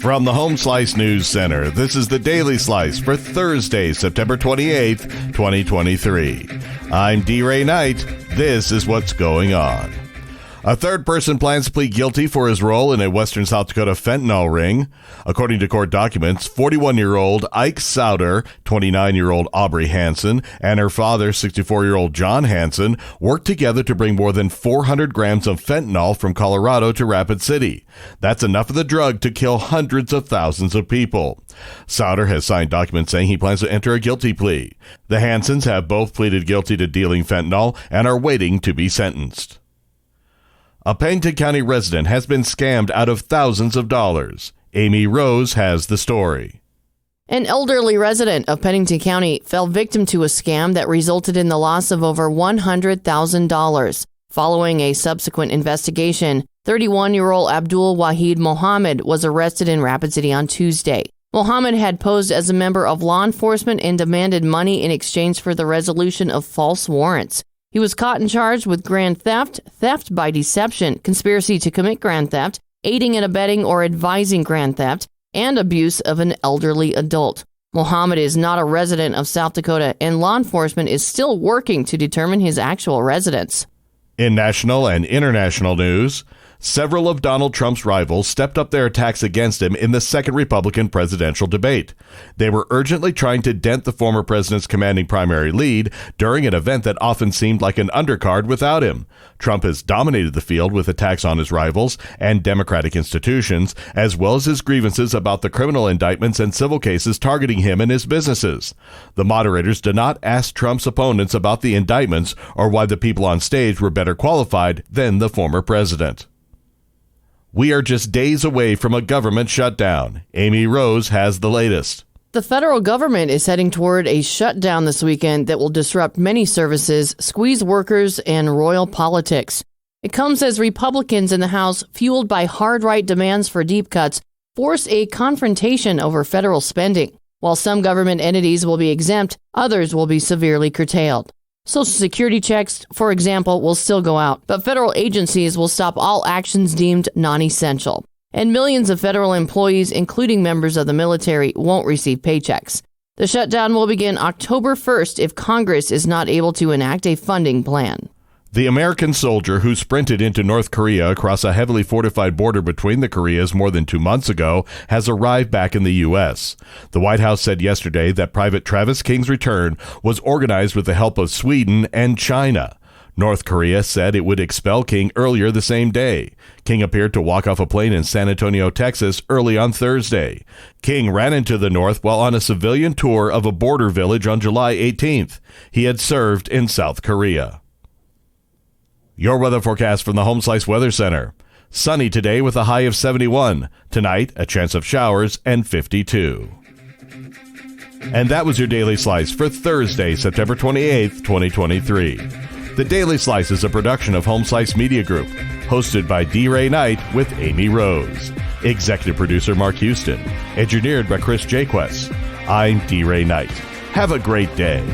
From the Home Slice News Center, this is the Daily Slice for Thursday, September 28th, 2023. I'm D. Ray Knight. This is what's going on. A third person plans to plead guilty for his role in a western South Dakota fentanyl ring. According to court documents, 41-year-old Ike Souter, 29-year-old Aubrey Hansen, and her father, 64-year-old John Hansen, worked together to bring more than 400 grams of fentanyl from Colorado to Rapid City. That's enough of the drug to kill hundreds of thousands of people. Souter has signed documents saying he plans to enter a guilty plea. The Hansens have both pleaded guilty to dealing fentanyl and are waiting to be sentenced. A Pennington County resident has been scammed out of thousands of dollars. Amy Rose has the story. An elderly resident of Pennington County fell victim to a scam that resulted in the loss of over $100,000. Following a subsequent investigation, 31-year-old Abdul Wahid Mohammed was arrested in Rapid City on Tuesday. Mohammed had posed as a member of law enforcement and demanded money in exchange for the resolution of false warrants. He was caught and charged with grand theft, theft by deception, conspiracy to commit grand theft, aiding and abetting or advising grand theft, and abuse of an elderly adult. Mohammed is not a resident of South Dakota, and law enforcement is still working to determine his actual residence. In national and international news, several of Donald Trump's rivals stepped up their attacks against him in the second Republican presidential debate. They were urgently trying to dent the former president's commanding primary lead during an event that often seemed like an undercard without him. Trump has dominated the field with attacks on his rivals and Democratic institutions, as well as his grievances about the criminal indictments and civil cases targeting him and his businesses. The moderators did not ask Trump's opponents about the indictments or why the people on stage were better qualified than the former president. We are just days away from a government shutdown. Amy Rose has the latest. The federal government is heading toward a shutdown this weekend that will disrupt many services, squeeze workers, and royal politics. It comes as Republicans in the House, fueled by hard right demands for deep cuts, force a confrontation over federal spending. While some government entities will be exempt, others will be severely curtailed. Social Security checks, for example, will still go out, but federal agencies will stop all actions deemed non-essential. And millions of federal employees, including members of the military, won't receive paychecks. The shutdown will begin October 1st if Congress is not able to enact a funding plan. The American soldier who sprinted into North Korea across a heavily fortified border between the Koreas more than 2 months ago has arrived back in the U.S. The White House said yesterday that Private Travis King's return was organized with the help of Sweden and China. North Korea said it would expel King earlier the same day. King appeared to walk off a plane in San Antonio, Texas, early on Thursday. King ran into the North while on a civilian tour of a border village on July 18th. He had served in South Korea. Your weather forecast from the Home Slice Weather Center. Sunny today with a high of 71. Tonight, a chance of showers and 52. And that was your Daily Slice for Thursday, September 28th, 2023. The Daily Slice is a production of Home Slice Media Group, hosted by D. Ray Knight with Amy Rose. Executive producer Mark Houston. Engineered by Chris Jaquess. I'm D. Ray Knight. Have a great day.